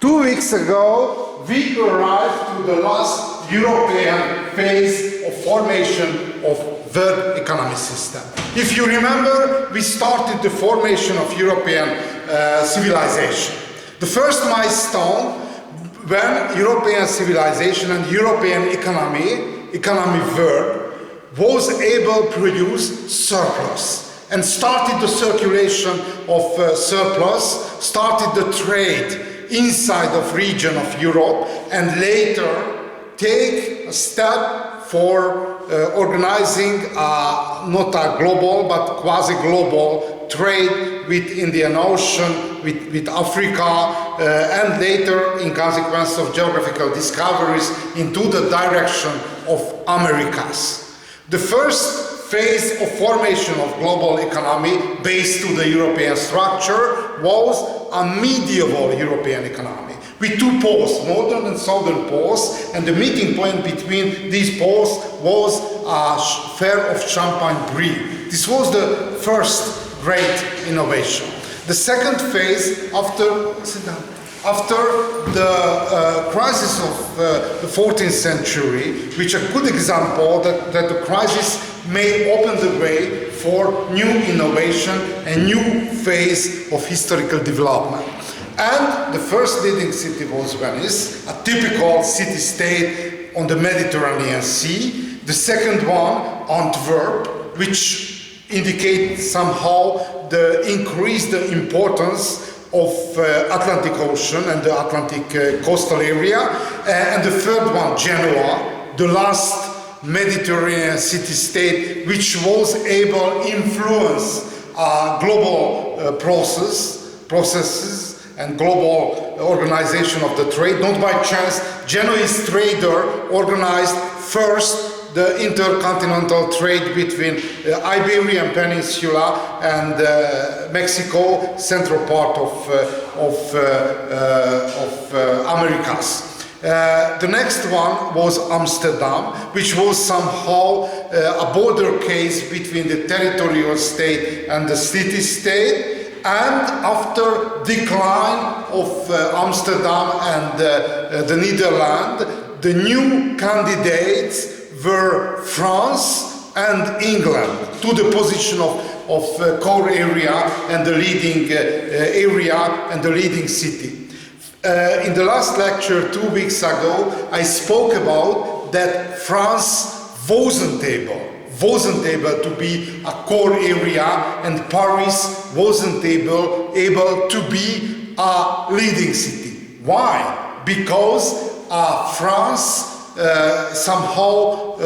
2 weeks ago, we arrived to the last European phase of formation of world economic system. If you remember, we started the formation of European civilization. The first milestone when European civilization and European economy world was able to produce surplus and started the circulation of surplus, started the trade inside of region of Europe, and later take a step for organizing not a global but quasi-global trade with Indian Ocean, with Africa, and later, in consequence of geographical discoveries, into the direction of Americas. The first phase of formation of global economy based to the European structure was a medieval European economy with two poles, northern and southern poles, and the meeting point between these poles was a fair of Champagne-Brie. This was the first great innovation. The second phase after the crisis of the 14th century, which is a good example that the crisis may open the way for new innovation and new phase of historical development. And the first leading city was Venice, a typical city-state on the Mediterranean Sea. The second one, Antwerp, which indicates somehow the increased importance of Atlantic Ocean and the Atlantic coastal area. And the third one, Genoa, the last Mediterranean city-state, which was able to influence global processes and global organization of the trade. Not by chance, Genoese trader organized first the intercontinental trade between the Iberian Peninsula and Mexico, central part of Americas. The next one was Amsterdam, which was somehow a border case between the territorial state and the city-state. And after decline of Amsterdam and the Netherlands, the new candidates were France and England to the position of core area and the leading area and the leading city. In the last lecture 2 weeks ago, I spoke about that France wasn't able to be a core area, and Paris wasn't able to be a leading city. Why? Because France somehow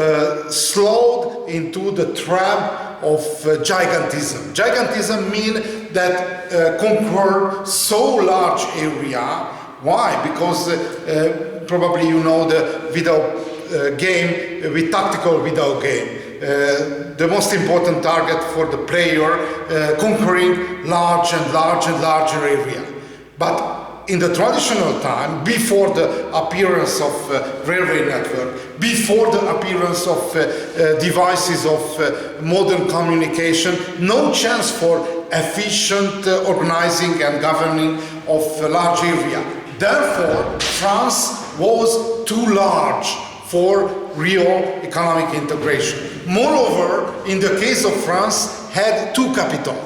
slowed into the trap of gigantism. Gigantism means that conquer so large area. Why? Because probably you know the video game, with tactical video game. The most important target for the player conquering large and larger area. But in the traditional time, before the appearance of railway network, before the appearance of devices of modern communication, no chance for efficient organizing and governing of a large area. Therefore, France was too large for real economic integration. Moreover, in the case of France, had two capitals,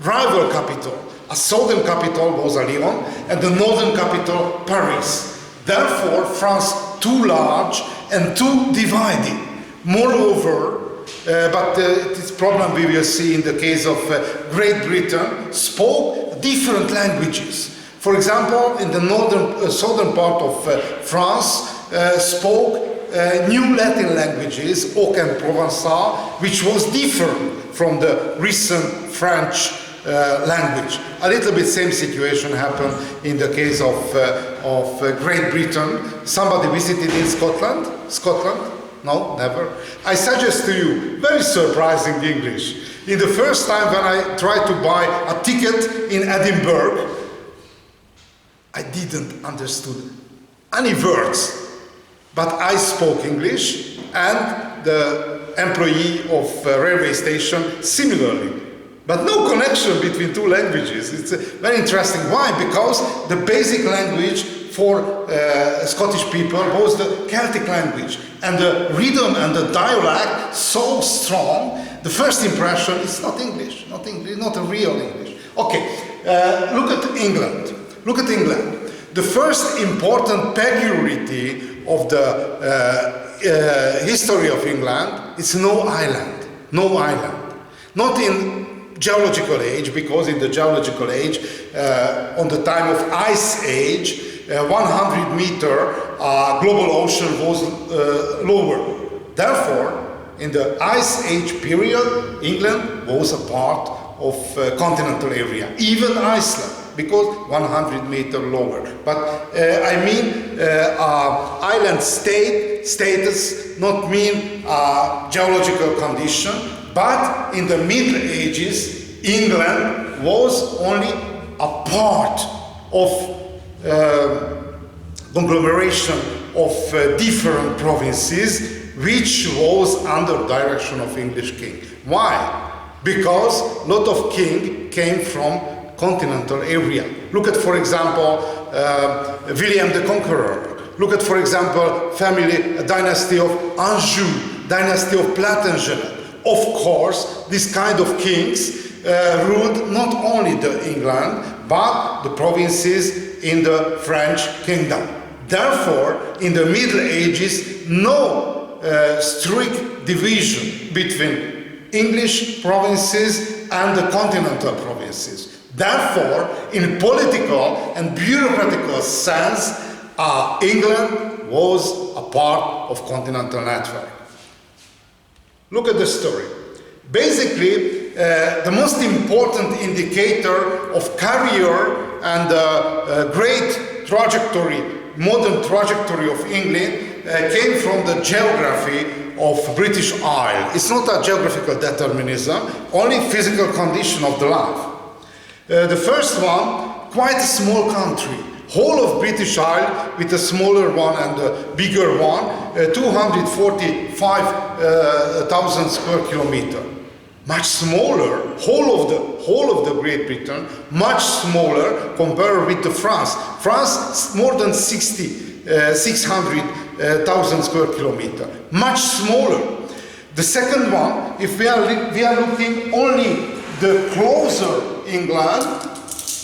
rival capital. A southern capital was Lyon, and the northern capital, Paris. Therefore, France too large and too divided. Moreover, but this problem we will see in the case of Great Britain, spoke different languages. For example, in the southern part of France, spoke new Latin languages, Oc and Provençal, which was different from the recent French language. A little bit same situation happened in the case of Great Britain. Somebody visited in Scotland? No, never. I suggest to you, very surprising English. In the first time when I tried to buy a ticket in Edinburgh, I didn't understood any words. But I spoke English, and the employee of railway station similarly. But no connection between two languages. It's very interesting. Why? Because the basic language for Scottish people was the Celtic language. And the rhythm and the dialect so strong, the first impression is not English, not a real English. Okay, look at England. Look at England. The first important peculiarity of the history of England is no island. No island. Not in geological age, because in the geological age, on the time of Ice Age, 100-meter global ocean was lower. Therefore, in the Ice Age period, England was a part of continental area, even Iceland, because 100-meter lower. But I mean island status, not mean geological condition, but in the Middle Ages, England was only a part of conglomeration of different provinces, which was under direction of English king. Why? Because a lot of king came from continental area. Look at, for example, William the Conqueror. Look at, for example, dynasty of Anjou, dynasty of Plantagenet. Of course, this kind of kings ruled not only the England, but the provinces in the French kingdom. Therefore, in the Middle Ages, no strict division between English provinces and the continental provinces. Therefore, in political and bureaucratical sense, England was a part of continental network. Look at the story. Basically, the most important indicator of career and great trajectory, modern trajectory of England came from the geography of British Isle. It's not a geographical determinism, only physical condition of the life. The first one, quite a small country. Whole of British Isle with a smaller one and a bigger one, 245,000 square kilometer. Much smaller, whole of the Great Britain, much smaller compared with the France. France more than 600,000 square kilometer, much smaller. The second one, if we are looking only the closer England,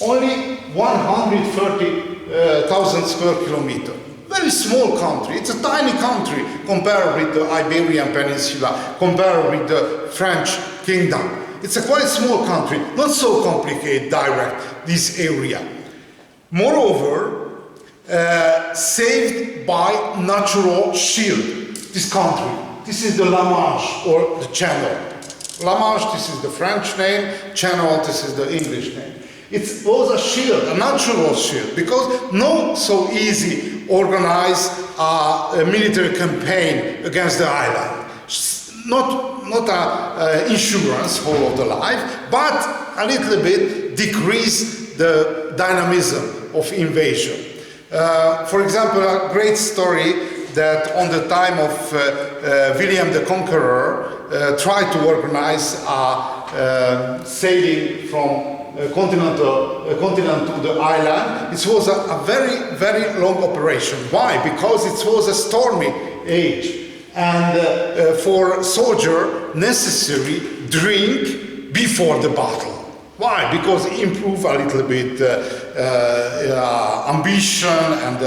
only 130,000 square kilometer. Very small country. It's a tiny country compared with the Iberian Peninsula, compared with the French Kingdom. It's a quite small country, not so complicated, direct, this area. Moreover, saved by natural shield, this country. This is the La Manche, or the Channel. La Manche, this is the French name, Channel, this is the English name. It was a shield, a natural shield, because not so easy organize a military campaign against the island. Not a insurance whole of the life, but a little bit decrease the dynamism of invasion. For example, a great story that on the time of William the Conqueror tried to organize a sailing from continent to the island. It was a very, very long operation. Why? Because it was a stormy age, and for soldier necessary drink before the battle. Why? Because it improve a little bit ambition and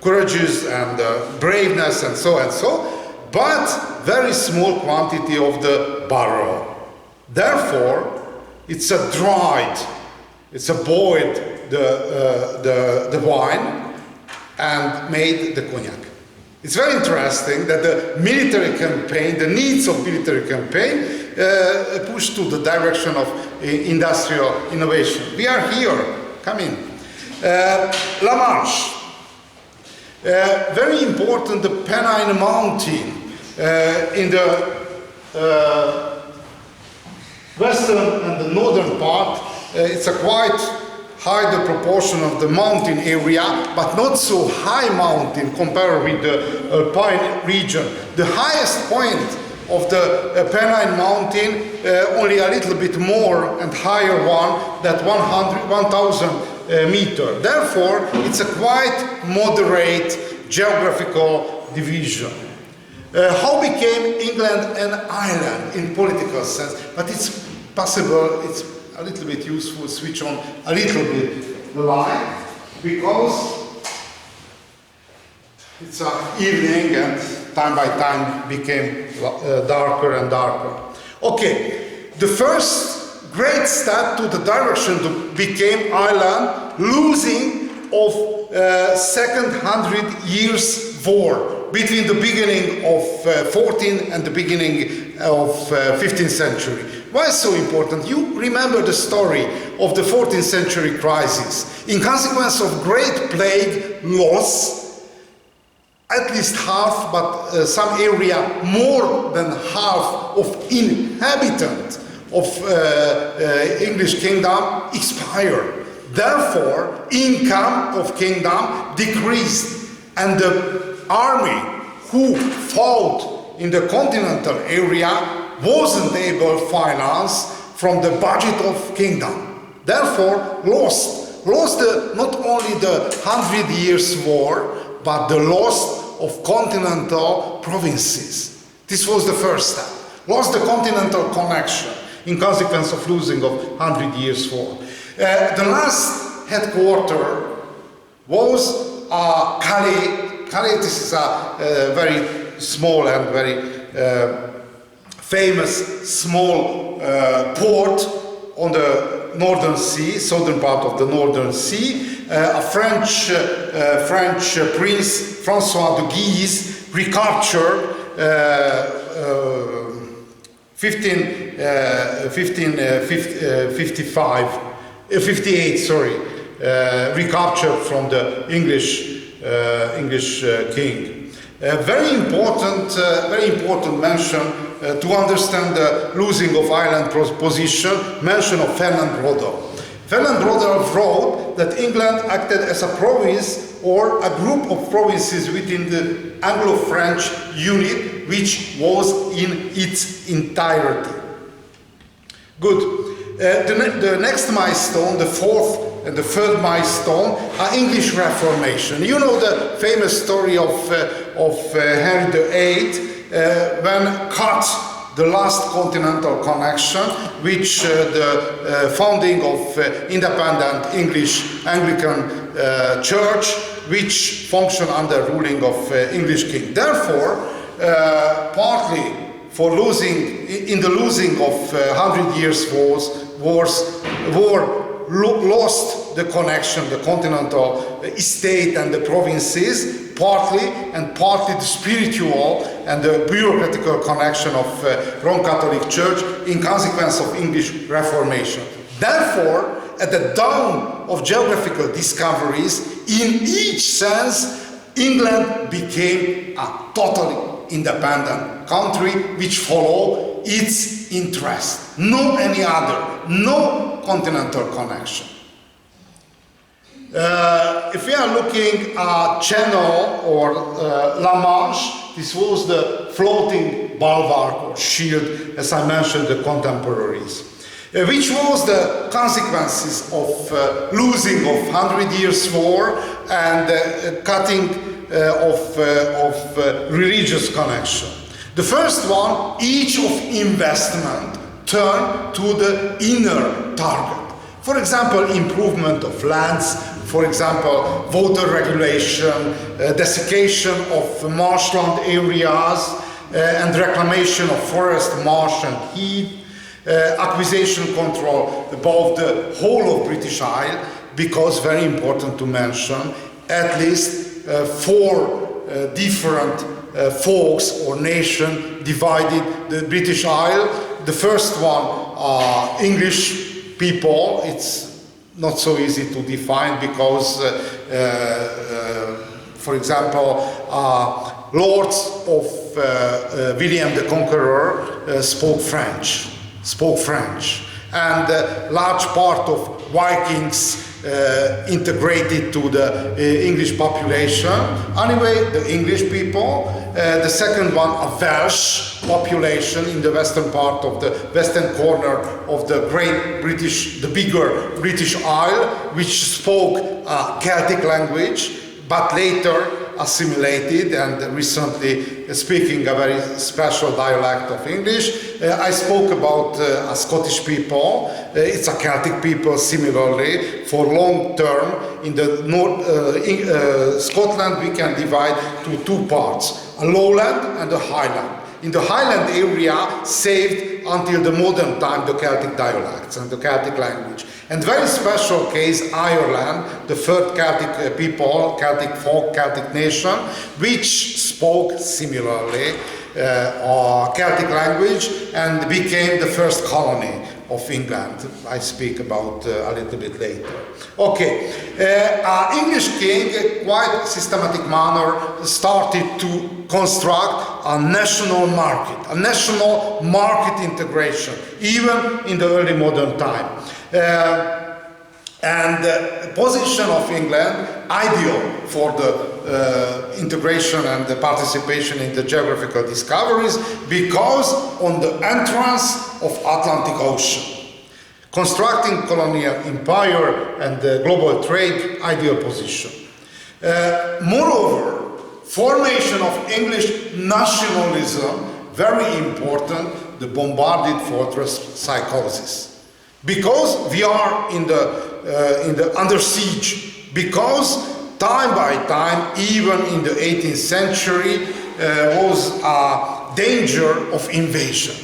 courageous and braveness and so, but very small quantity of the barrel. Therefore, it's a dried, it's a boiled the wine and made the cognac. It's very interesting that the military campaign, the needs of military campaign, pushed to the direction of industrial innovation. We are here, come in. La Manche, very important, the Pennine Mountain in the western and the northern part. It's a quite high the proportion of the mountain area, but not so high mountain compared with the Alpine region. The highest point of the Pennine Mountain, only a little bit more and higher one, that 1,000 meter. Therefore, it's a quite moderate geographical division. How became England an island in political sense? But it's possible, it's a little bit useful, switch on a little bit the light, because it's evening and time by time became darker and darker. Okay, the first great step to the direction to become island, losing of Second Hundred Years' War between the beginning of 14th and the beginning of 15th century. Why so important? You remember the story of the 14th century crisis. In consequence of Great Plague loss, at least half, but some area more than half of inhabitants of English kingdom expired. Therefore, income of kingdom decreased, and the army who fought in the continental area wasn't able to finance from the budget of kingdom. Therefore, lost not only the 100 Years' War, but the loss of continental provinces. This was the first step. Lost the continental connection in consequence of losing of 100 Years' War. The last headquarter was Calais. Calais, this is a very small and very famous small port on the Northern Sea, southern part of the Northern Sea. A French prince, François de Guise, recaptured 58, recaptured from the English king. Very important mention to understand the losing of island position, mention of Fernand Braudel. Fernand Braudel wrote that England acted as a province or a group of provinces within the Anglo-French unit, which was in its entirety. Good. The next milestone, the fourth and the third milestone, are English Reformation. You know the famous story of Henry VIII when cut the last continental connection, which the founding of independent English Anglican Church, which functioned under ruling of English king. Therefore, partly for losing, in the losing of 100 Years' War, lost the connection, the continental state and the provinces, partly the spiritual and the bureaucratical connection of Roman Catholic Church in consequence of English Reformation. Therefore, at the dawn of geographical discoveries, in each sense, England became a totally independent country which followed its interest, no any other, no continental connection. If we are looking at Channel or La Manche, this was the floating bulwark or shield, as I mentioned, the contemporaries, which was the consequences of losing of 100 Years' War and cutting of religious connection. The first one, each of investment turned to the inner target. For example, improvement of lands, for example, water regulation, desiccation of marshland areas, and reclamation of forest, marsh and heath, acquisition control above the whole of British Isles, because very important to mention, at least 4 different folks or nation divided the British Isles. The first one, English people. It's not so easy to define because, for example, lords of William the Conqueror spoke French, and large part of Vikings integrated to the English population. Anyway, the English people. The second one, a Welsh population in the western part of the western corner of the the bigger British Isle, which spoke a Celtic language, but later assimilated and recently speaking a very special dialect of English. I spoke about a Scottish people. It's a Celtic people similarly. For long term, in the north, Scotland we can divide to two parts, a lowland and a highland. In the Highland area, saved until the modern time the Celtic dialects and the Celtic language. And very special case, Ireland, the third Celtic people, Celtic folk, Celtic nation, which spoke similarly Celtic language and became the first colony of England. I speak about a little bit later. Okay, English king, quite systematic manner, started to construct a national market integration, even in the early modern time. And the position of England, ideal for the integration and the participation in the geographical discoveries, because on the entrance of Atlantic Ocean. Constructing colonial empire and global trade, ideal position. Moreover, formation of English nationalism, very important, the bombarded fortress psychosis. Because we are in the under siege, because time by time, even in the 18th century, was a danger of invasion.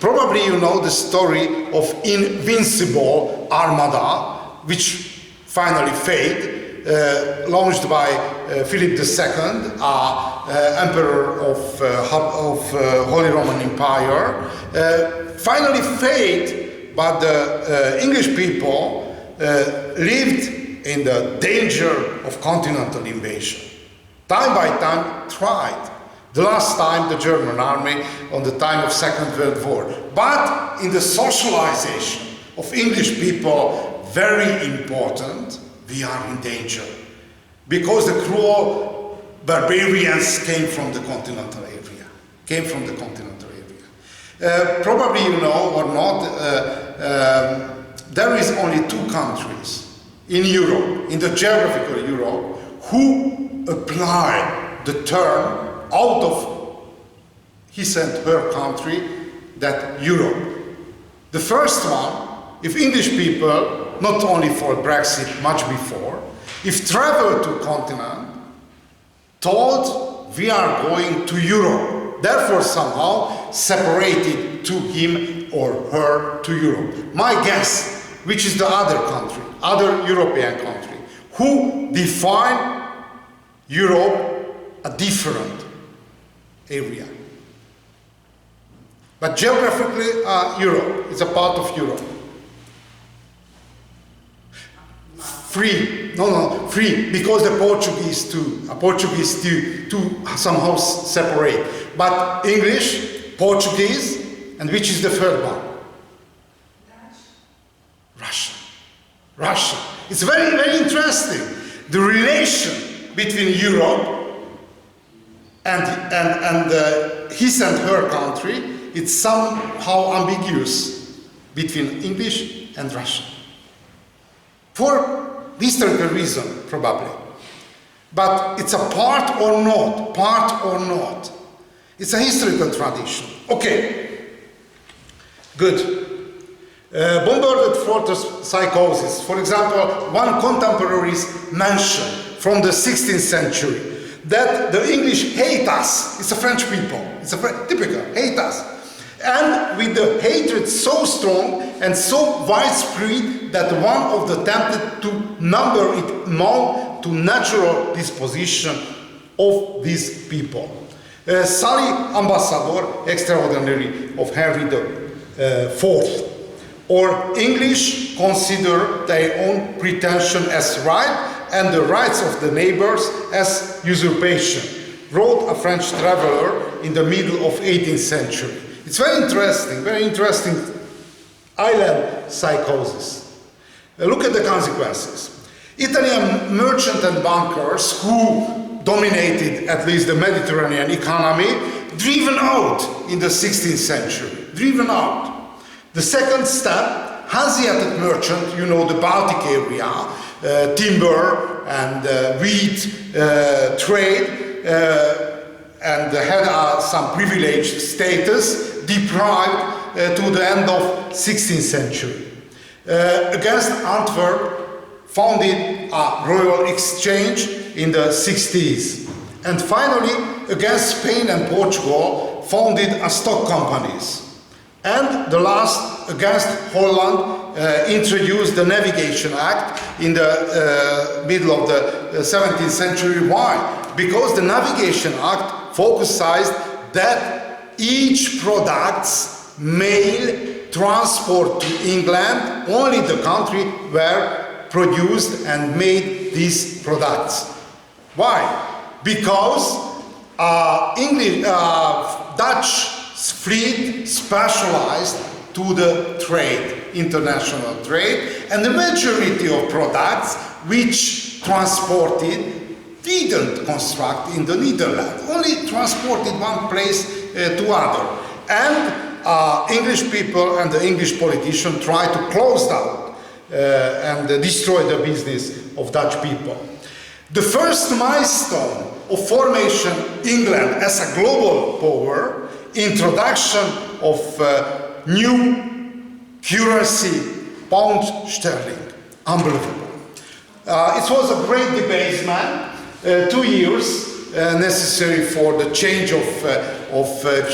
Probably you know the story of Invincible Armada, which finally failed, launched by Philip II, emperor of Holy Roman Empire. Finally failed, but the English people lived in the danger of continental invasion. Time by time tried. The last time the German army on the time of Second World War. But in the socialization of English people, very important, we are in danger. Because the cruel barbarians came from the continental area. Probably you know or not, there is only two countries in Europe, in the geographical Europe, who apply the term out of his and her country, that Europe. The first one, if English people, not only for Brexit, much before, if travel to continent, told we are going to Europe, therefore somehow separated to him or her to Europe. My guess, which is the other country, other European country, who define Europe a different area. But geographically, Europe is a part of Europe. Free, free, because the Portuguese to somehow separate. But English, Portuguese, and which is the third one? Russian. It's very, very interesting. The relation between Europe and his and her country, it's somehow ambiguous between English and Russian. For historical reason, probably. But it's a part or not. It's a historical tradition. Okay, good. Bombarded fortress psychosis. For example, one contemporary mentioned from the 16th century that the English hate us. It's a French people. It's typical, hate us. And with the hatred so strong and so widespread that one of them attempted to number it among to natural disposition of these people. Sully, ambassador extraordinary of Henry IV. Or English consider their own pretension as right and the rights of the neighbors as usurpation, wrote a French traveler in the middle of 18th century. It's very interesting island psychosis. Look at the consequences. Italian merchant and bankers who dominated at least the Mediterranean economy, driven out in the 16th century, driven out. The second step, Hanseatic merchant, you know, the Baltic area, timber and wheat trade, and had some privileged status, deprived to the end of 16th century. Against Antwerp, founded a royal exchange in the 60s. And finally, against Spain and Portugal, founded a stock companies. And the last, against Holland, introduced the Navigation Act in the middle of the 17th century. Why? Because the Navigation Act focused that each product's mail transport to England, only the country where produced and made these products. Why? Because Dutch fleet specialized to the trade, international trade, and the majority of products which transported didn't construct in the Netherlands, only transported one place to other. And English people and the English politicians tried to close down and destroy the business of Dutch people. The first milestone of formation England as a global power, introduction of new currency, pound sterling. Unbelievable. It was a great debasement, 2 years necessary for the change of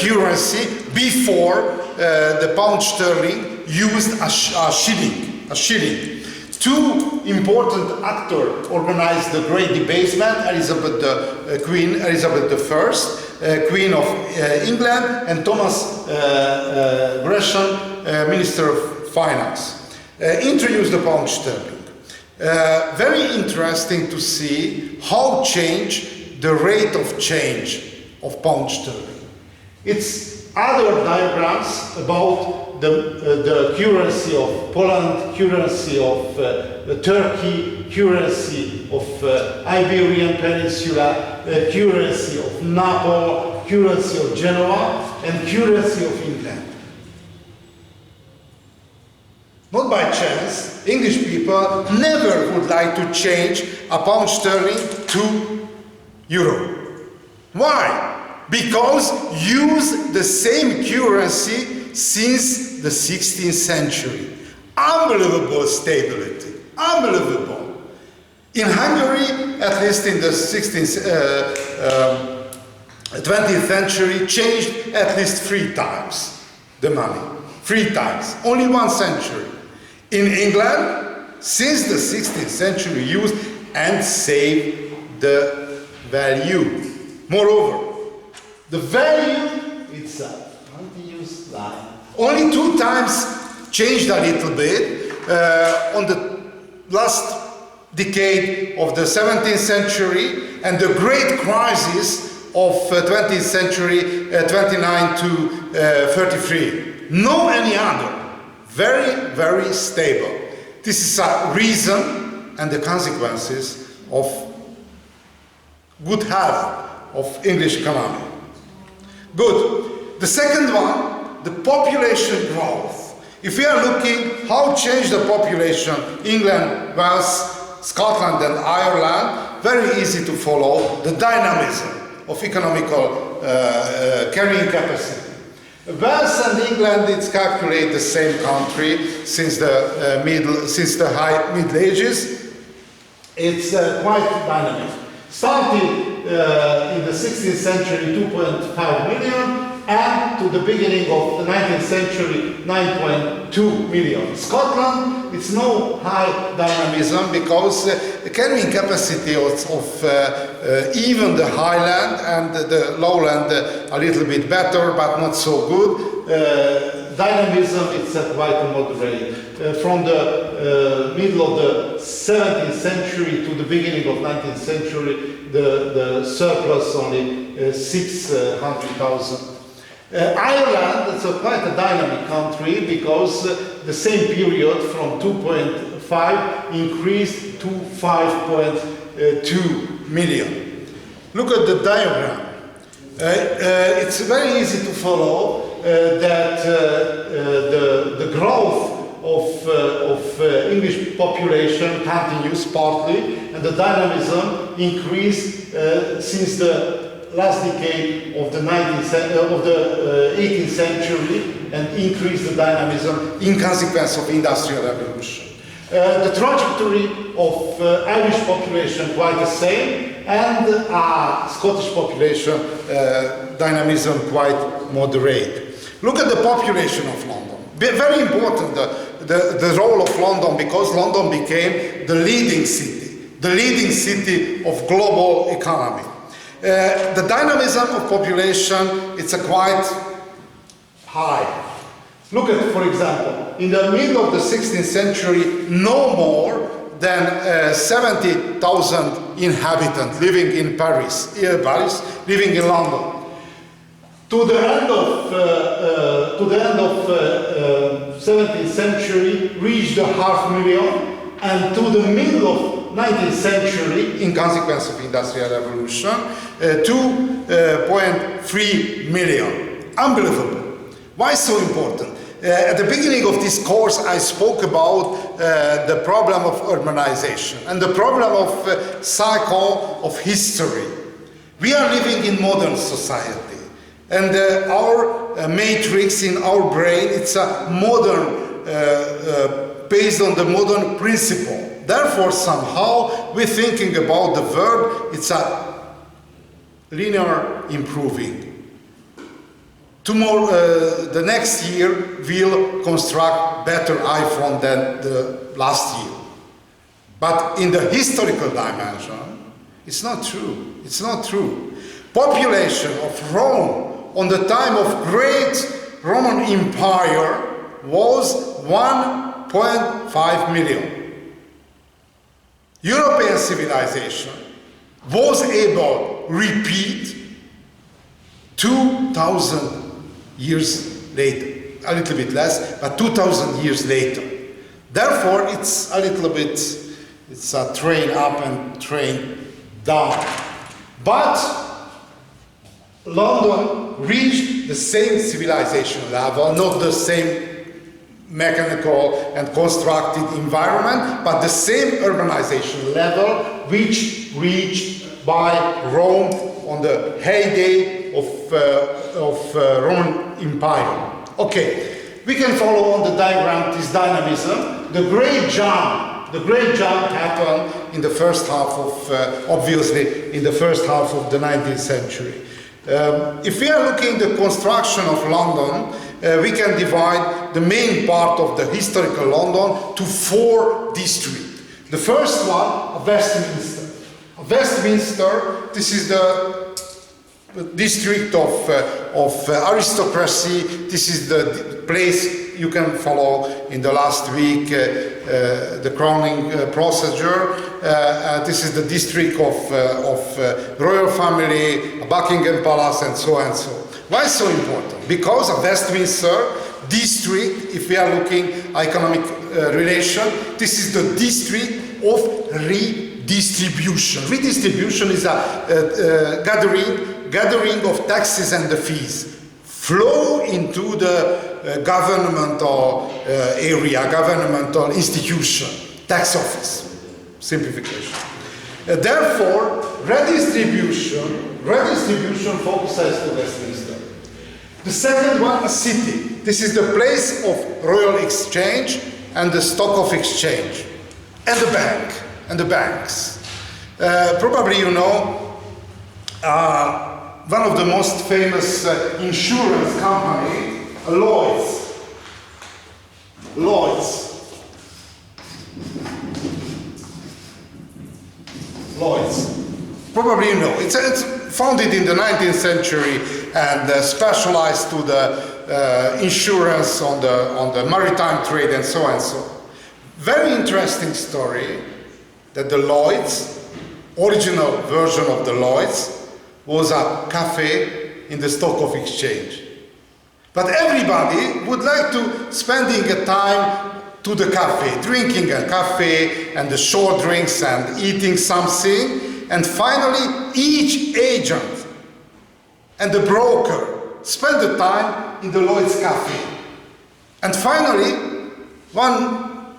currency before the pound sterling used a shilling. Two important actors organized the great debasement: Queen Elizabeth I, Queen of England, and Thomas Gresham, Minister of Finance, introduced the pound sterling. Very interesting to see how change the rate of change of pound sterling. It's other diagrams about the currency of Poland, currency of Turkey, currency of Iberian Peninsula, currency of Naples, currency of Genoa, and currency of England. Not by chance, English people never would like to change a pound sterling to euro. Why? Because use the same currency since the 16th century. Unbelievable stability. Unbelievable. In Hungary, at least in the 20th century, changed at least 3 times the money. 3 times. Only 1 century. In England, since the 16th century, used and saved the value. Moreover, the value itself, continuous line, only 2 times changed a little bit on the last decade of the 17th century and the great crisis of 20th century, 29 to 33. No any other. Very, very stable. This is a reason and the consequences of good health of English economy. Good. The second one, the population growth. If we are looking how changed the population, England, Wales, Scotland and Ireland, very easy to follow the dynamism of economical carrying capacity. Wales and England, it's calculated the same country since the high Middle Ages. It's quite dynamic. Started in the 16th century 2.5 million and to the beginning of the 19th century 9.2 million. Scotland, it's no high dynamism because the carrying capacity of even the highland and the lowland a little bit better but not so good. Dynamism, it's quite moderate. From the middle of the 17th century to the beginning of 19th century, the surplus only 600,000. Ireland, it's quite a dynamic country because the same period from 2.5 2005 increased to 5.2 million. Look at the diagram. It's very easy to follow that the growth of English population continues partly, and the dynamism increased since the last decade of the 18th century, and increased the dynamism in consequence of industrial revolution. The trajectory of Irish population quite the same, and Scottish population dynamism quite moderate. Look at the population of London. Very important, the role of London, because London became the leading city of global economy. The dynamism of population, it's a quite high. Look at, for example, in the middle of the 16th century, no more than 70,000 inhabitants living in Paris, living in London. To the end of 17th century, reached 500,000, and to the middle of 19th century, in consequence of industrial revolution, 2.3 million. Unbelievable. Why so important? At the beginning of this course, I spoke about the problem of urbanization and the problem of cycle of history. We are living in modern society, and our matrix in our brain, it's a modern, based on the modern principle. Therefore, somehow, we're thinking about the world, it's a linear improving. Tomorrow, the next year, we'll construct better iPhone than the last year. But in the historical dimension, it's not true. It's not true. Population of Rome on the time of great Roman Empire was 1.5 million. European civilization was able to repeat 2,000 years later. A little bit less, but 2,000 years later. Therefore, it's a little bit, it's a train up and train down. But London reached the same civilization level, not the same mechanical and constructed environment, but the same urbanization level which reached by Rome on the heyday of Roman Empire. Okay, we can follow on the diagram this dynamism. The great jump happened in the first half of, obviously, in the first half of the 19th century. If we are looking at the construction of London, we can divide the main part of the historical London to 4 districts. The first one, Westminster. Westminster, this is the district of aristocracy. This is the place you can follow in the last week, the crowning procedure. This is the district of royal family, Buckingham Palace, and so on and so on. Why so important? Because of Westminster district, if we are looking economic relation, this is the district of redistribution. Redistribution is a gathering of taxes and the fees flow into the governmental area, governmental institution, tax office, simplification. Therefore, redistribution focuses to Westminster. The second one, a city. This is the place of royal exchange and the stock of exchange, and the bank, and the banks. Probably you know, one of the most famous insurance company, Lloyd's. Probably you know. It's founded in the 19th century and specialized to the insurance on the maritime trade and so on and so on. Very interesting story that the Lloyd's, original version of the Lloyd's, was a cafe in the stock of exchange. But everybody would like to spending a time to the cafe, drinking a cafe and the short drinks and eating something. And finally, each agent and the broker spent the time in the Lloyd's cafe. And finally, one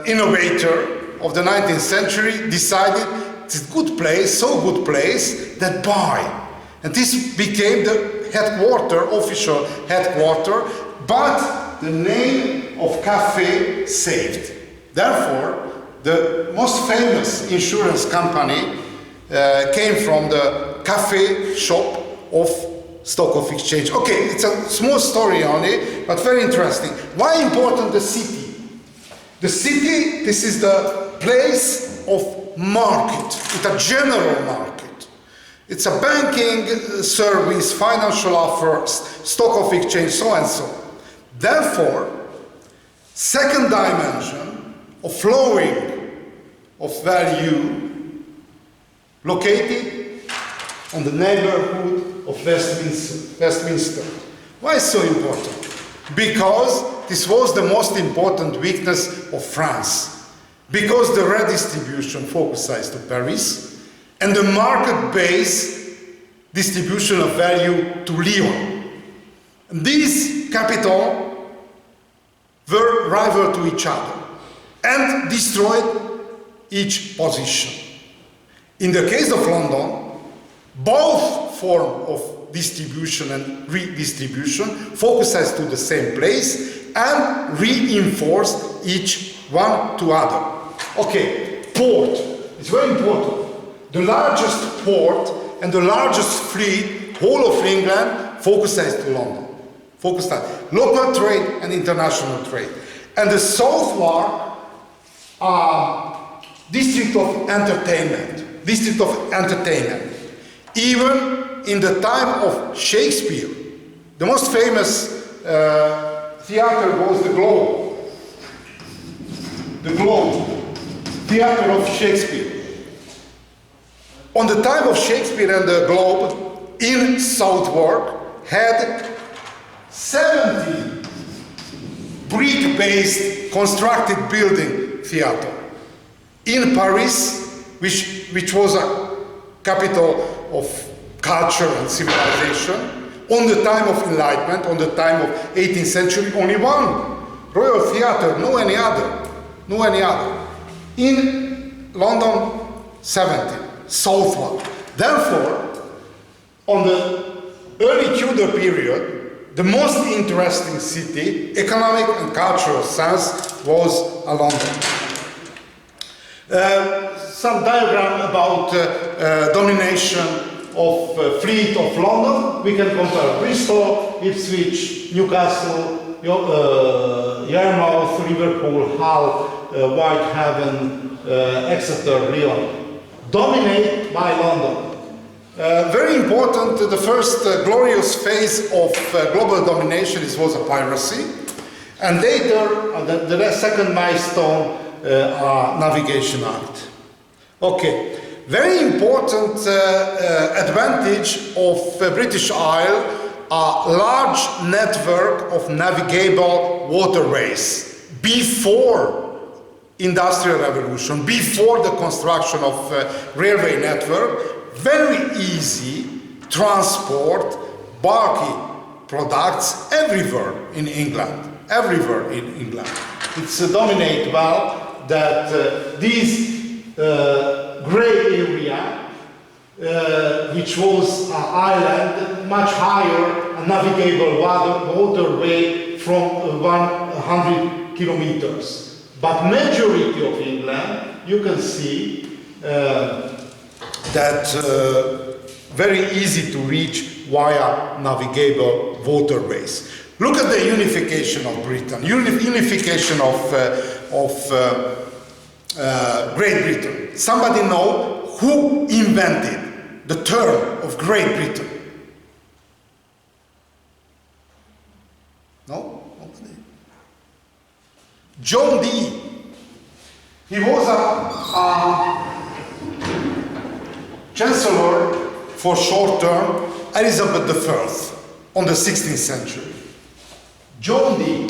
innovator of the 19th century decided it's a good place, so good place, that buy. And this became the headquarter, official headquarter, but the name of cafe saved. Therefore, the most famous insurance company came from the cafe shop of Stock of Exchange. Okay, it's a small story only, but very interesting. Why important the city? The city, this is the place of market. It's a general market. It's a banking service, financial offers, stock of exchange, so and so. Therefore, second dimension of flowing of value located on the neighborhood of Westminster. Why so important? Because this was the most important weakness of France. Because the redistribution focused to Paris, and the market-based distribution of value to Lyon. And these capitals were rival to each other and destroyed each position. In the case of London, both forms of distribution and redistribution focused to the same place and reinforced each one to other. Okay, port is very important. The largest port and the largest fleet, whole of England, focuses to London. Focused on local trade and international trade. And the southward district of entertainment. District of entertainment. Even in the time of Shakespeare, the most famous theater was the Globe. The Globe. Theater of Shakespeare. On the time of Shakespeare and the Globe, in Southwark, had 70 brick-based constructed building theater. In Paris, which was a capital of culture and civilization, on the time of Enlightenment, on the time of 18th century, only one Royal Theatre, no any other. No any other. In London, 70. Southward. Therefore, on the early Tudor period, the most interesting city, economic and cultural sense, was London. Some diagram about domination of fleet of London. We can compare Bristol, Ipswich, Newcastle, Yarmouth, Liverpool, Hull, Whitehaven, Exeter, Lyon. Dominated by London. Very important, the first glorious phase of global domination was a piracy. And later, the second milestone, Navigation Act. Okay, very important advantage of British Isles, a large network of navigable waterways before Industrial Revolution, before the construction of railway network. Very easy transport bulky products everywhere in England. Everywhere in England. It's dominated well that this grey area, which was an island, much higher, a navigable waterway from 100 kilometers. But majority of England, you can see that very easy to reach via navigable waterways. Look at the unification of Britain, unification of Great Britain. Somebody know who invented the term of Great Britain? No? Nobody. John Dee. He was a chancellor for short term, Elizabeth I, on the 16th century. John Dee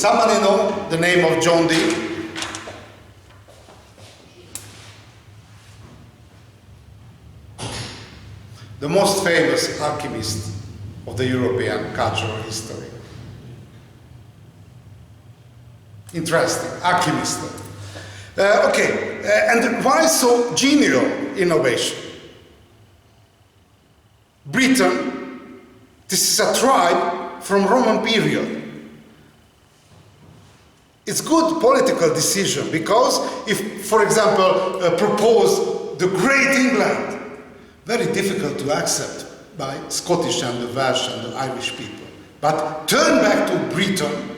somebody know the name of John Dee? The most famous alchemist of the European cultural history. Interesting, alchemist. And why so genial innovation? Britain, this is a tribe from Roman period. It's good political decision because if, for example, propose the Great England, very difficult to accept by Scottish and the Welsh and the Irish people. But turn back to Britain,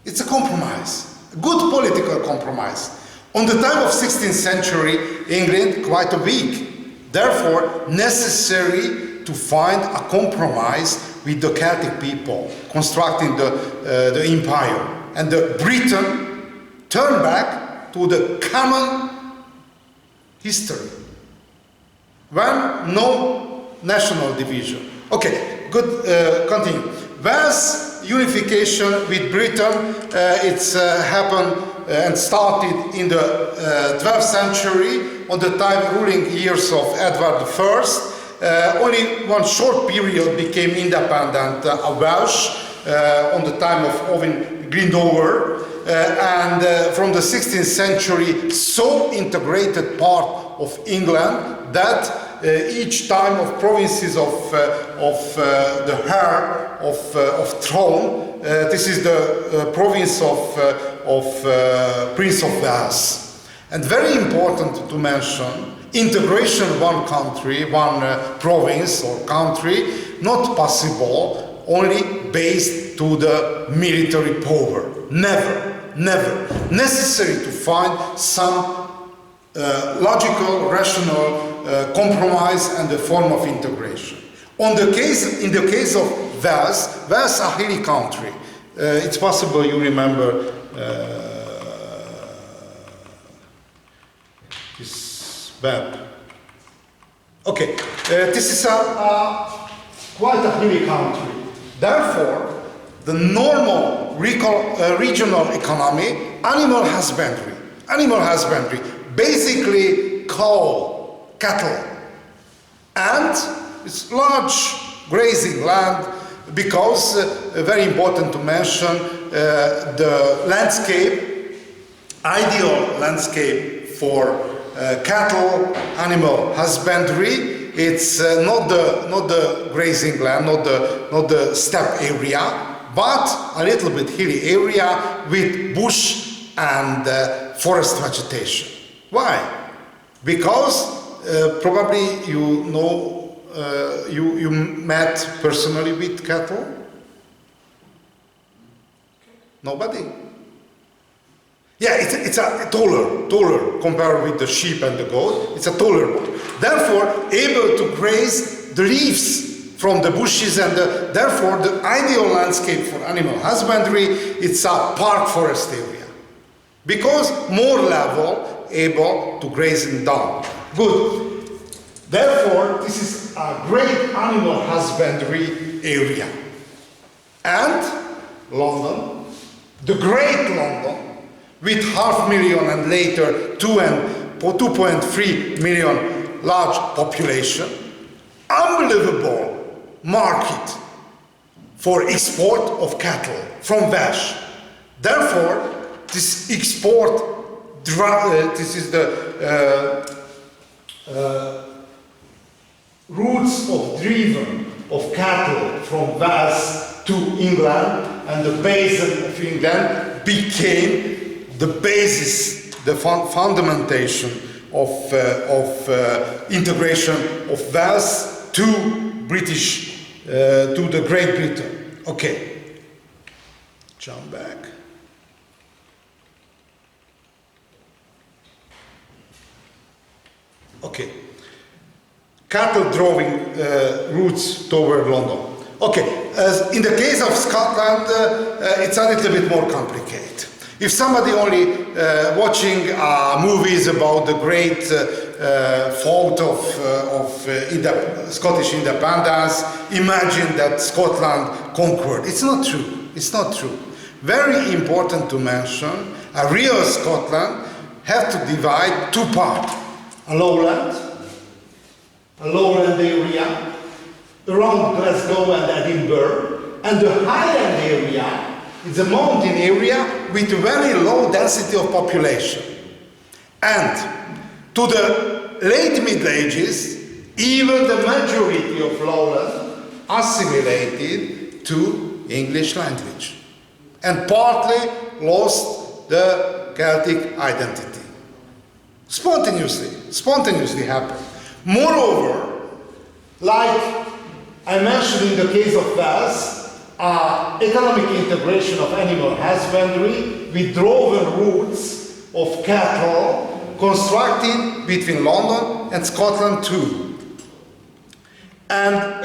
it's a compromise, a good political compromise. On the time of 16th century, England quite a weak, therefore necessary to find a compromise with the Celtic people, constructing the empire. And the Britain turned back to the common history, when no national division. Okay, good, continue. Wales unification with Britain, it's happened and started in the 12th century, on the time ruling years of Edward I. Only one short period became independent Welsh, on the time of Owen Glendower, and from the 16th century, so integrated part of England that each time of provinces of the heir of throne, this is the province of Prince of Wales. And very important to mention, integration one country, one province or country, not possible only based to the military power. Never, never. Necessary to find some logical, rational compromise and a form of integration. In the case of Wales, Wales a hilly country. It's possible you remember this map. Okay, this is quite a hilly country. Therefore, the normal regional economy, animal husbandry, basically cow, cattle, and it's large grazing land because, very important to mention, the landscape, ideal landscape for cattle, animal husbandry, it's not the grazing land, not the steppe area, but a little bit hilly area with bush and forest vegetation. Why? Because probably you know, you met personally with cattle? Nobody? Yeah, it's a taller compared with the sheep and the goat. It's a taller one. Therefore, able to graze the leaves from the bushes, and therefore the ideal landscape for animal husbandry, it's a park forest area. Because more level, able to graze in down. Good. Therefore, this is a great animal husbandry area. And London, the great London, with 500,000 and later 2.3 million large population, unbelievable market for export of cattle from Welsh. Therefore, this export, this is the routes of driven of cattle from Wales to England, and the basin of England became the basis, the fundamentation of integration of Wales to British, to the Great Britain. Okay, jump back. Okay, cattle drawing routes toward London. Okay, in the case of Scotland, it's a little bit more complicated. If somebody only watching movies about the great fault of Scottish independence, imagine that Scotland conquered. It's not true. It's not true. very important to mention, a real Scotland have to divide two parts. A lowland area around Glasgow and Edinburgh, and the highland area is a mountain area with a very low density of population. And to the late Middle Ages, even the majority of lowland assimilated to English language and partly lost the Celtic identity. Spontaneously happened. Moreover, like I mentioned in the case of Wales, economic integration of animal husbandry with droven routes of cattle constructed between London and Scotland too. And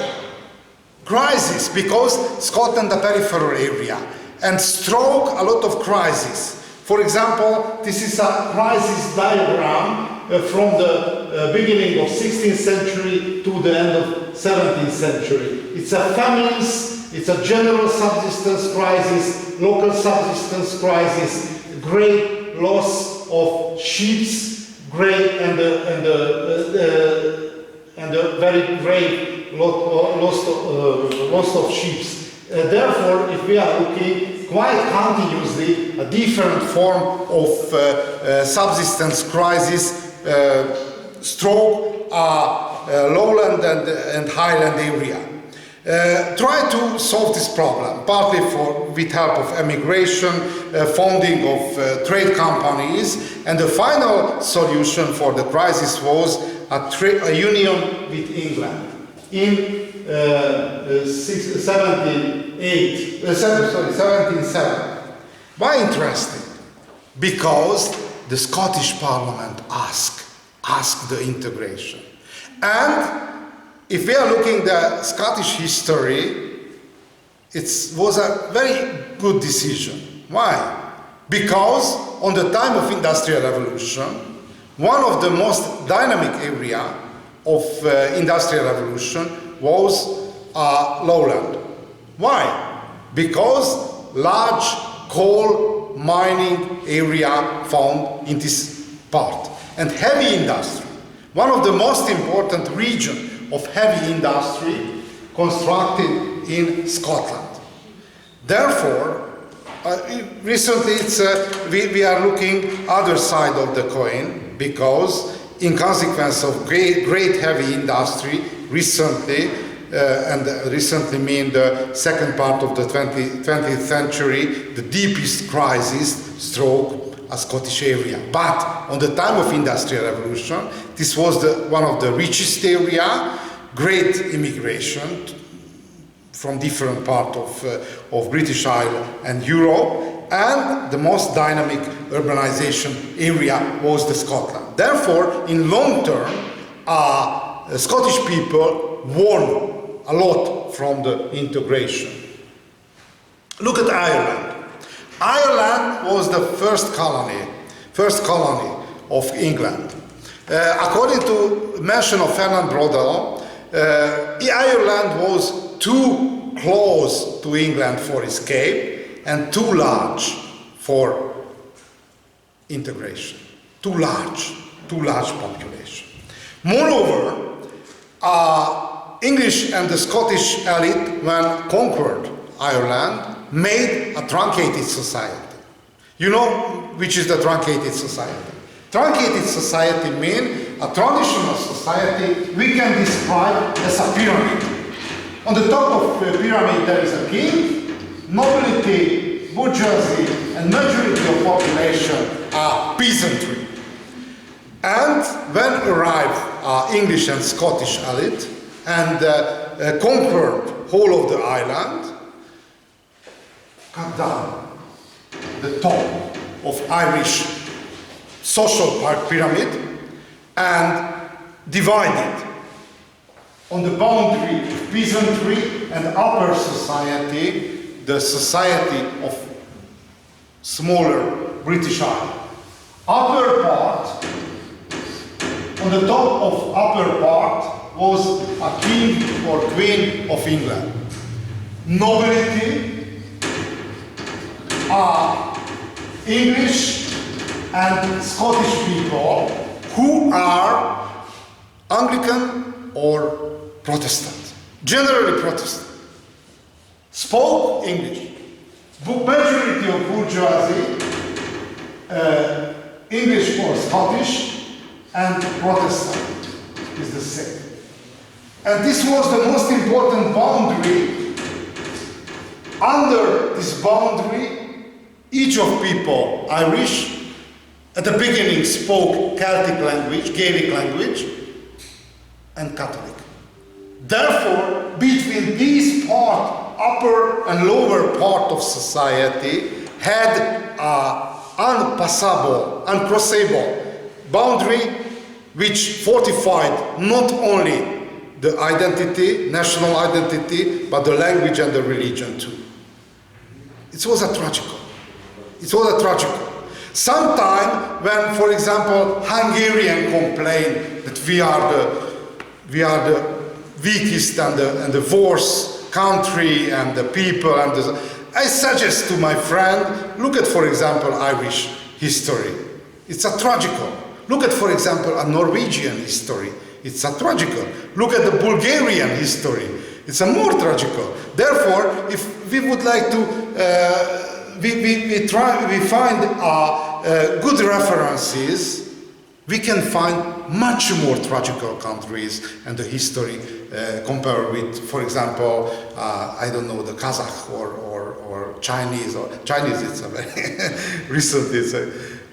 crisis, because Scotland a peripheral area, and stroke a lot of crises. For example, this is a crisis diagram from the beginning of 16th century to the end of 17th century. It's a famines, it's a general subsistence crisis, local subsistence crisis, great loss of sheep, great and a very great loss of sheep. Therefore, if we are looking quite continuously a different form of subsistence crisis, stroke lowland and highland area. Try to solve this problem, partly with help of emigration, founding of trade companies, and the final solution for the crisis was a union with England in 1707. Why interesting? Because the Scottish Parliament asked the integration. And if we are looking at the Scottish history, it was a very good decision. Why? Because on the time of Industrial Revolution, one of the most dynamic area of Industrial Revolution was lowland. Why? Because large coal mining area found in this part. And heavy industry, one of the most important regions of heavy industry constructed in Scotland. Therefore, recently we are looking other side of the coin, because in consequence of great heavy industry recently, and recently mean the second part of the 20th century, the deepest crisis struck a Scottish area. But on the time of Industrial Revolution, this was one of the richest area, great immigration from different parts of British Isles and Europe, and the most dynamic urbanization area was the Scotland. Therefore, in long term, Scottish people won a lot from the integration. Look at Ireland. Ireland was the first colony of England. According to mention of Fernand Braudel, Ireland was too close to England for escape and too large for integration. Too large population. Moreover, English and the Scottish elite, when conquered Ireland, made a truncated society. You know which is the truncated society? Truncated society means a traditional society we can describe as a pyramid. On the top of the pyramid there is a king, nobility, bourgeoisie, and majority of population are peasantry. And when arrived English and Scottish elite and conquered whole of the island, cut down the top of Irish social pyramid and divided on the boundary of peasantry and upper society, the society of smaller British Isles. Upper part, on the top of upper part was a king or queen of England. Nobility are English and Scottish people who are Anglican or Protestant, generally Protestant, spoke English. Majority of bourgeoisie, English or Scottish, and Protestant is the same. And this was the most important boundary. Under this boundary, each of people, Irish, at the beginning spoke Celtic language, Gaelic language, and Catholic. Therefore, between these part, upper and lower part of society, had an unpassable, uncrossable boundary which fortified not only the identity, national identity, but the language and the religion too. It was a tragical. It was a tragical. Sometime when, for example, Hungarian complain that we are the weakest and the worst country and the people and I suggest to my friend, look at, for example, Irish history. It's a tragical. Look at, for example, a Norwegian history. It's a tragical. Look at the Bulgarian history. It's a more tragical. Therefore, if we would like to, we find good references, we can find much more tragical countries and the history compared with, for example, I don't know, the Kazakh or Chinese. Or Chinese, it's a very recent, it's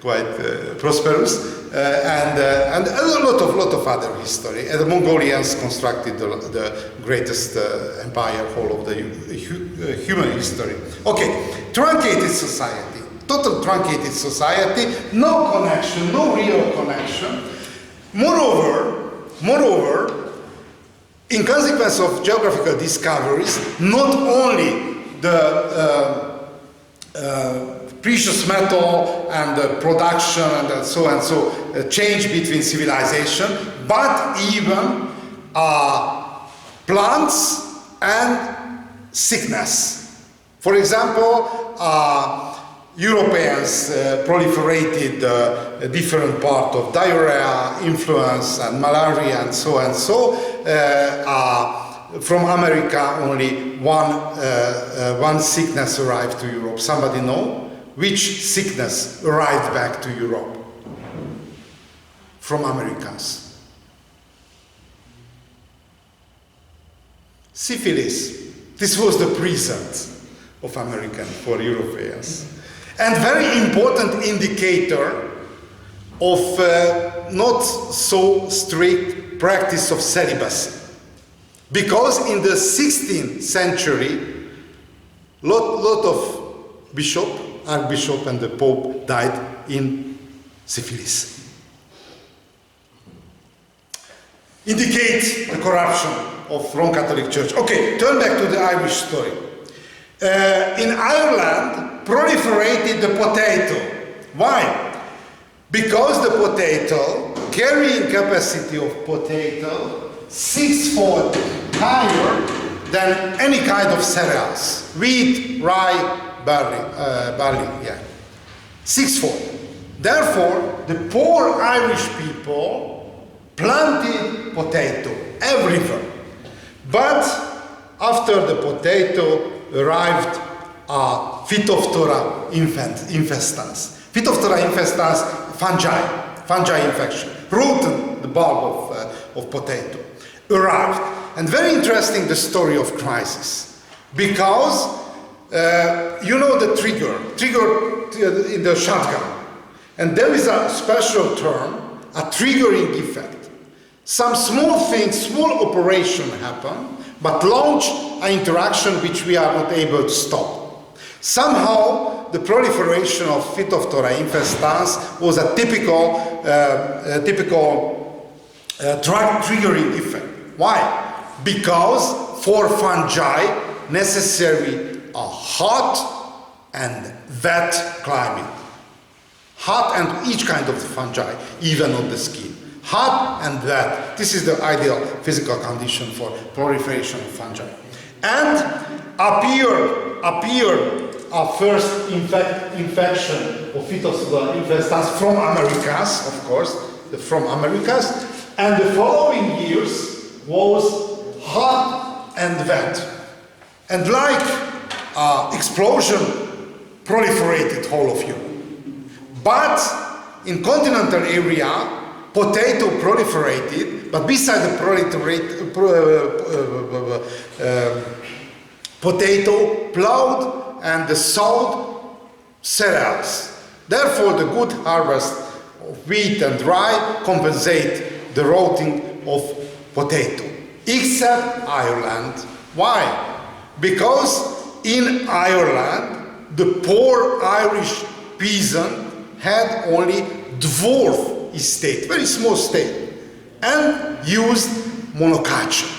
quite prosperous. And a lot of other history. And the Mongolians constructed the greatest empire whole of the human history. Okay, truncated society, total truncated society, no connection, no real connection. Moreover, in consequence of geographical discoveries, not only the precious metal and the production and so change between civilization, but even plants and sickness. For example, Europeans proliferated different part of diarrhea, influenza, and malaria, and so and so. From America, only one sickness arrived to Europe. Somebody know? Which sickness arrived back to Europe from Americans? Syphilis. This was the present of American for Europeans. And very important indicator of not so strict practice of celibacy. Because in the 16th century, lot of Archbishop and the Pope died in syphilis. Indicate the corruption of Roman Catholic Church. Okay, turn back to the Irish story. In Ireland, proliferated the potato. Why? Because the potato, carrying capacity of potato, 6-fold higher than any kind of cereals. Wheat, rye, barley, yeah. 6-fold. Therefore, the poor Irish people planted potato everywhere. But after the potato arrived Phytophthora infestans. Phytophthora infestans, fungi infection, rotten the bulb of potato, arrived. And very interesting the story of crisis, because you know the trigger in the shotgun, and there is a special term, a triggering effect. Some small things, small operation happen, but launch an interaction which we are not able to stop. Somehow, the proliferation of Phytophthora infestans was a typical triggering effect. Why? Because for fungi necessary a hot and wet climate. Hot and each kind of fungi, even on the skin. Hot and wet. This is the ideal physical condition for proliferation of fungi. And appear first infection of Phytophthora infestans from Americas, of course, from Americas, and the following years was hot and wet. And like explosion proliferated whole of Europe. But in continental area, potato proliferated, but beside the potato plowed and sowed cereals. Therefore, the good harvest of wheat and rye compensate the rotting of potato. Except Ireland. Why? Because in Ireland, the poor Irish peasant had only dwarf estate, very small state, and used monoculture.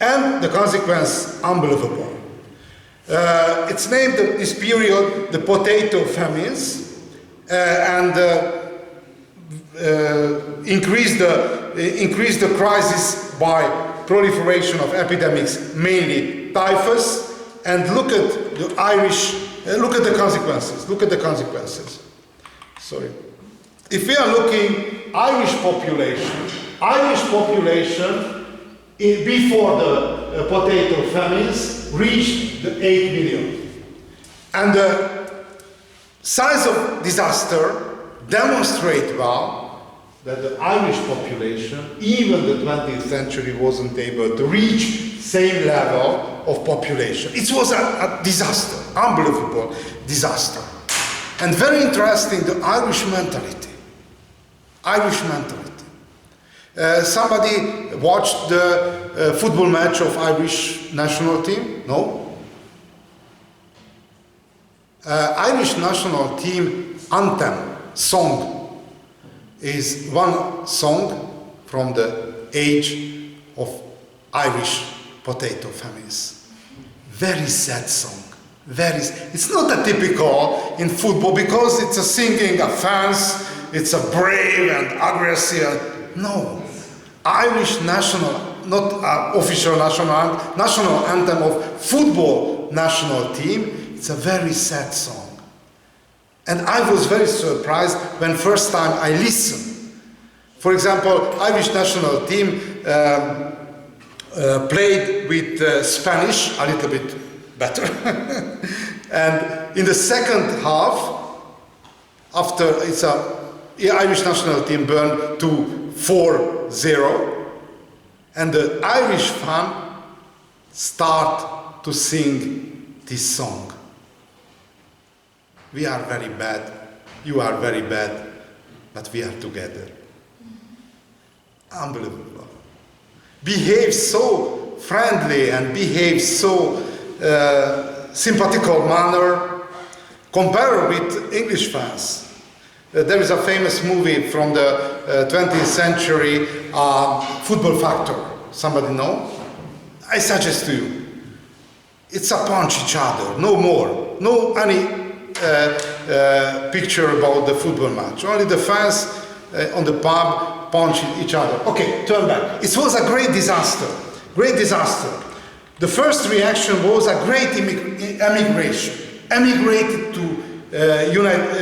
And the consequence, unbelievable. It's named this period the potato famines, and increased the crisis by proliferation of epidemics, mainly typhus. And look at the Irish, look at the consequences. Look at the consequences. Sorry. If we are looking Irish population before the potato famines reached the 8 million. And the size of disaster demonstrate well that the Irish population, even the 20th century, wasn't able to reach same level of population. It was a disaster, unbelievable disaster. And very interesting, the Irish mentality. Irish mentality. Somebody watched the football match of Irish national team? No? Irish national team anthem song is one song from the age of Irish potato famines. Very sad song. It's not a typical in football because it's a singing of fans, it's a brave and aggressive. No. Irish national, not official national anthem of football national team, it's a very sad song. And I was very surprised when first time I listened. For example, Irish national team played with Spanish a little bit better. And in the second half, after Irish national team burned to 4-0, and the Irish fan start to sing this song. We are very bad, you are very bad, but we are together. Unbelievable. Behave so friendly and behave so sympathical manner. Compare with English fans. There is a famous movie from the 20th century, Football Factor. Somebody know? I suggest to you. It's a punch each other, no more. No any picture about the football match. Only the fans on the pub punch each other. Okay, turn back. It was a great disaster. Great disaster. The first reaction was a great emigration. Emigrated to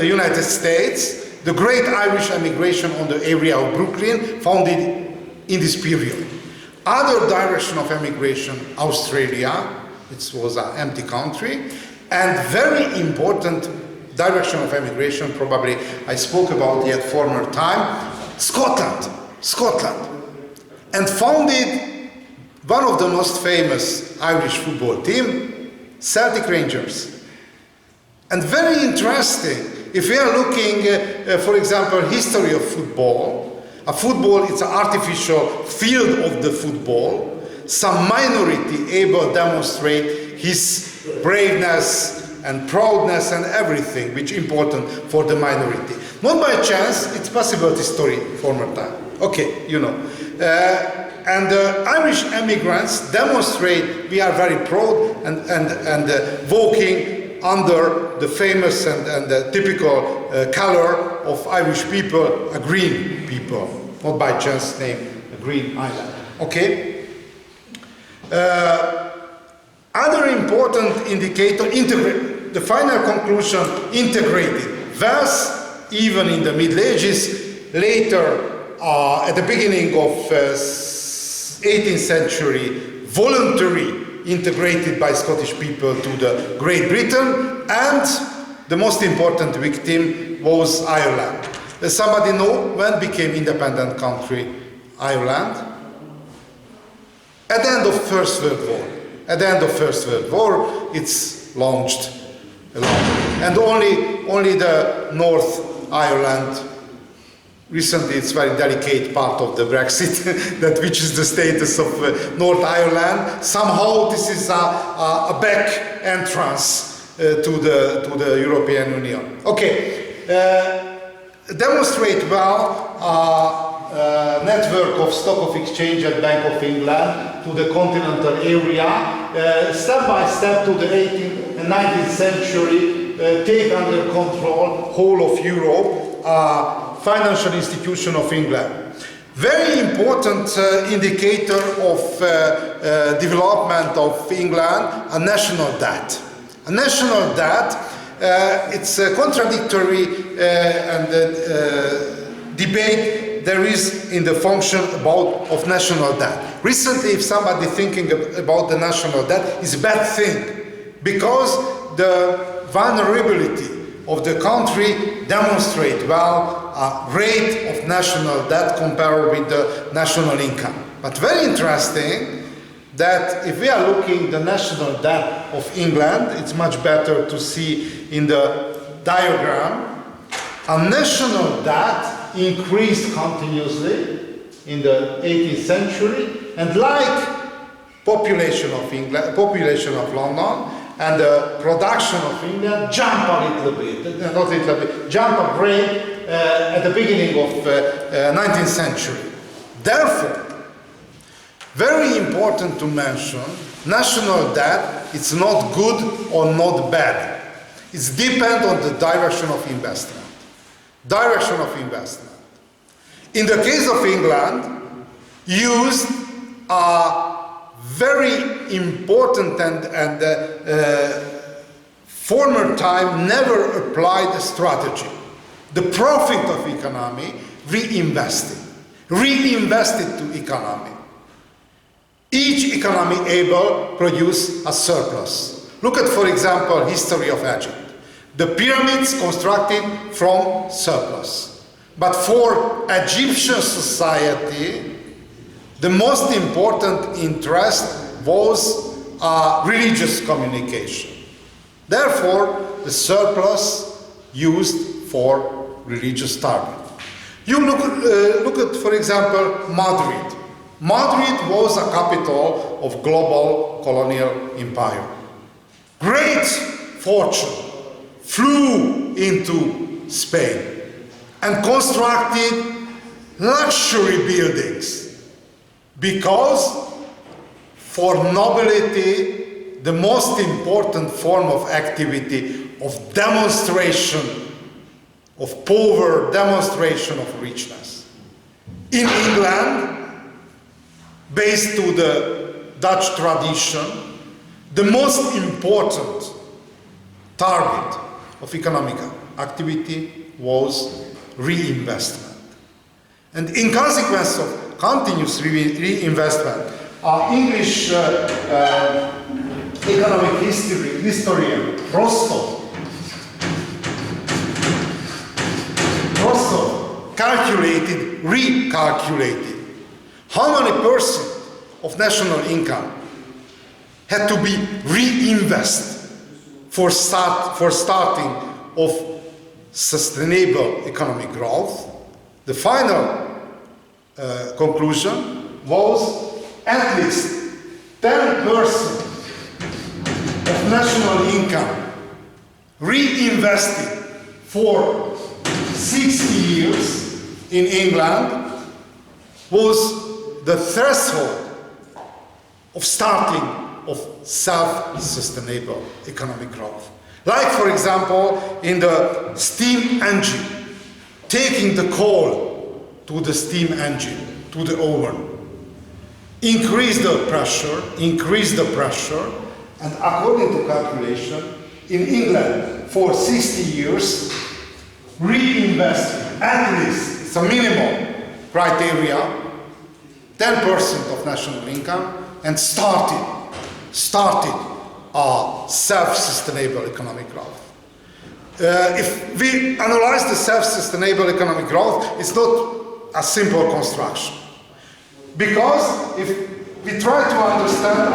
United States. The great Irish emigration on the area of Brooklyn founded in this period. Other direction of emigration, Australia, it was an empty country, and very important direction of emigration, probably I spoke about it at former time, Scotland, and founded one of the most famous Irish football team, Celtic Rangers. And very interesting, if we are looking, for example, history of football, it's an artificial field of the football. Some minority able to demonstrate his braveness and proudness and everything, which is important for the minority. Not by chance, it's possible history, former time. Okay, you know. And Irish immigrants demonstrate we are very proud and walking under the famous and the typical color of Irish people, a green people, not by chance named a green island. Okay? Other important indicator, the final conclusion integrated wealth, even in the Middle Ages. Later, at the beginning of 18th century, voluntary integrated by Scottish people to the Great Britain, and the most important victim was Ireland. Does somebody know when became independent country Ireland? At the end of First World War. At the end of First World War, it's launched. And only the North Ireland, recently it's very delicate part of the Brexit, that which is the status of North Ireland. Somehow this is a back entrance to the European Union. Okay. Demonstrate well network of stock of exchange at Bank of England to the continental area, step by step to the 18th and 19th century, take under control whole of Europe, financial institution of England. Very important indicator of development of England, a national debt. A national debt, it's a contradictory and debate there is in the function of national debt. Recently, if somebody thinking about the national debt, it's a bad thing, because the vulnerability of the country demonstrate well a rate of national debt compared with the national income. But very interesting that if we are looking the national debt of England, it's much better to see in the diagram. A national debt increased continuously in the 18th century, and like population of England, population of London, and the production of England jump a little bit, not a little bit, jump a break at the beginning of 19th century. Therefore, very important to mention, national debt, it's not good or not bad. It depends on the direction of investment. Direction of investment. In the case of England, used a very important and former time never applied strategy. The profit of economy reinvested to economy. Each economy able produce a surplus. Look at, for example, history of Egypt. The pyramids constructed from surplus. But for Egyptian society, the most important interest was religious communication. Therefore, the surplus used for religious target. You look at, for example, Madrid. Madrid was a capital of global colonial empire. Great fortune flew into Spain and constructed luxury buildings because for nobility, the most important form of activity of demonstration of power, demonstration of richness. In England, based to the Dutch tradition, the most important target of economic activity was reinvestment. And in consequence of continuous reinvestment, our English economic historian Rostov recalculated how many percent of national income had to be reinvested for starting of sustainable economic growth. The final conclusion was at least 10% of national income reinvested for 60 years in England was the threshold of starting of self-sustainable economic growth. Like, for example, in the steam engine, taking the coal to the steam engine, to the oven, increase the pressure, and according to calculation, in England for 60 years, reinvested at least, it's a minimum criteria, 10% of national income, and started a self-sustainable economic growth. If we analyze the self-sustainable economic growth, it's not a simple construction. Because if we try to understand the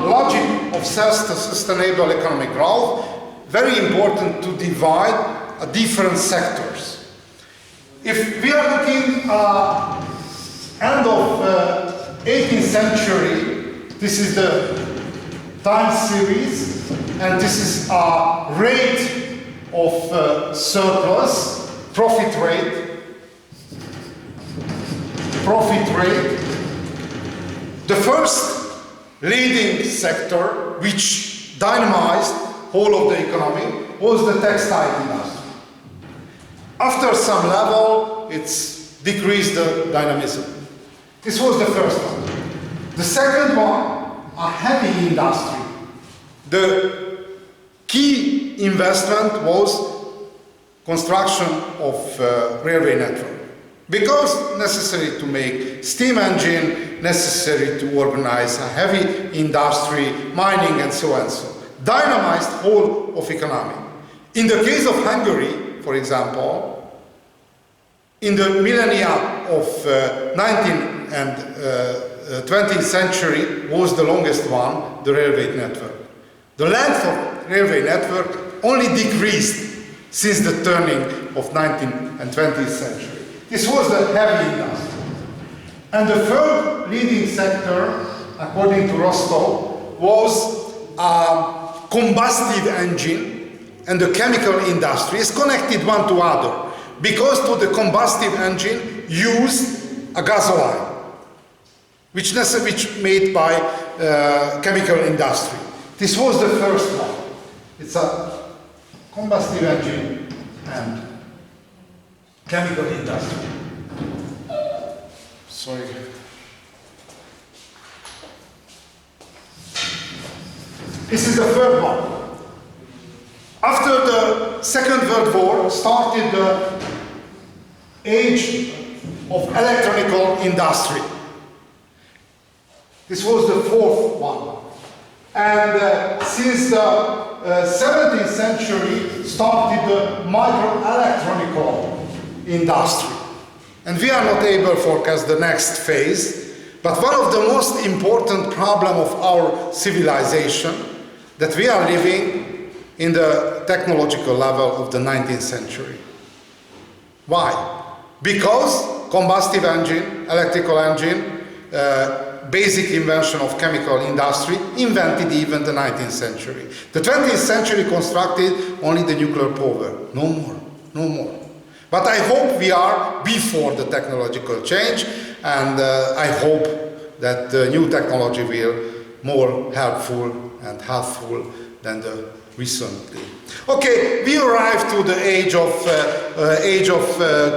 logic of self-sustainable economic growth, very important to divide different sectors. If we are looking end of 18th century, this is the time series, and this is a rate of surplus, profit rate. The first leading sector which dynamized whole of the economy was the textile industry. After some level, it's decreased the dynamism. This was the first one. The second one, a heavy industry. The key investment was construction of railway network. Because necessary to make steam engine, necessary to organize a heavy industry, mining and so on and so. Dynamized whole of economy. In the case of Hungary, for example, in the millennia of 19th and 20th century was the longest one, the railway network. The length of railway network only decreased since the turning of 19th and 20th century. This was the heavy industry. And the third leading sector, according to Rostov, was combustive engine, and the chemical industry is connected one to other, because to the combustive engine used a gasoline, which made by chemical industry. This was the first one. It's a combustive engine and chemical industry. Sorry. This is the third one. After the Second World War started the age of electronical industry. This was the fourth one. And since the 17th century started the microelectronical industry. And we are not able to forecast the next phase, but one of the most important problems of our civilization that we are living in the technological level of the 19th century. Why? Because combustive engine, electrical engine, basic invention of chemical industry invented even the 19th century. The 20th century constructed only the nuclear power, no more, no more. But I hope we are before the technological change, and I hope that the new technology will more helpful and helpful than the recently. Okay, we arrived to the age of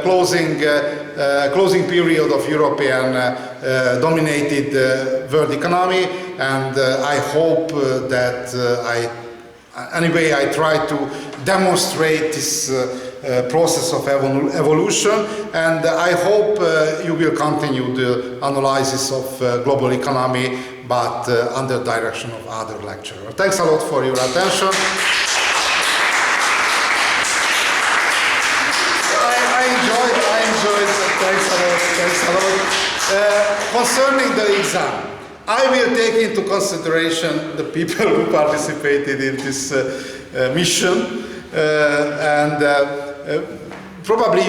closing period of European dominated world economy, and I hope that I try to demonstrate this process of evolution, and I hope you will continue the analysis of global economy, but under direction of other lecturers. Thanks a lot for your attention. I enjoyed, thanks a lot. Concerning the exam, I will take into consideration the people who participated in this mission, probably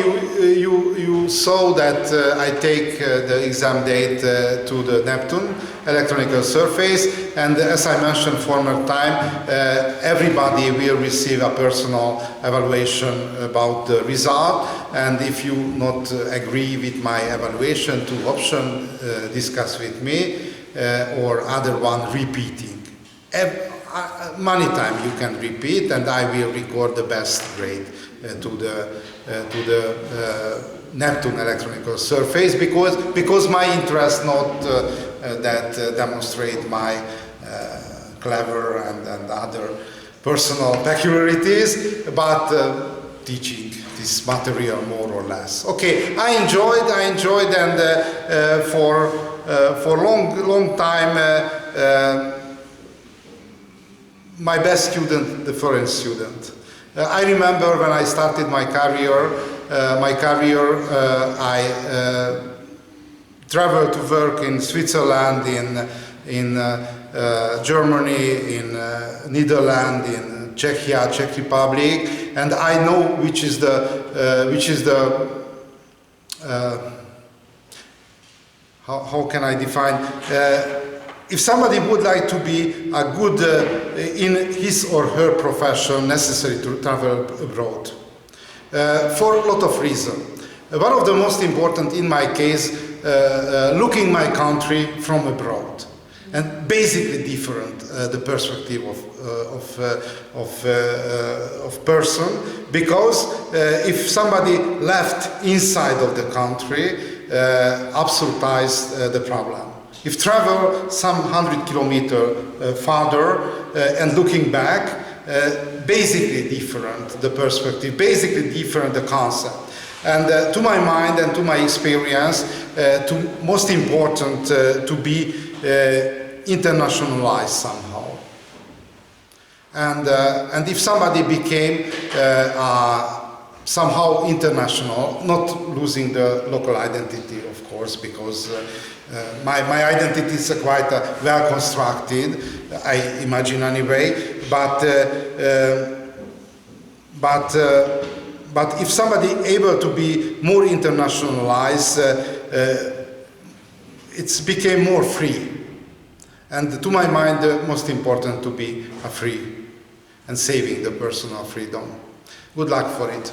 you saw that I take the exam date to the Neptune electronic surface, and as I mentioned former time, everybody will receive a personal evaluation about the result, and if you not agree with my evaluation, two options, discuss with me, or other one, repeating. Many times you can repeat, and I will record the best grade to the Neptune electronic surface, because my interest not that demonstrate my clever and other personal peculiarities, but teaching this material more or less. Okay, I enjoyed, and for long time, my best student, the foreign student. I remember when I started my career, I traveled to work in Switzerland, in Germany, in Netherlands, in Czechia, Czech Republic, and I know which is the how can I define? If somebody would like to be a good in his or her profession, necessary to travel abroad for a lot of reasons. One of the most important, in my case, looking my country from abroad, and basically different the perspective of person, because if somebody left inside of the country, absolutized the problem. If travel some 100 kilometers farther and looking back, basically different the perspective, basically different the concept. And to my mind and to my experience, most important to be internationalized somehow. And if somebody became somehow international, not losing the local identity, of course, because my identity is quite well constructed, I imagine anyway, but if somebody able to be more internationalized, it became more free. And to my mind, the most important to be free and saving the personal freedom. Good luck for it.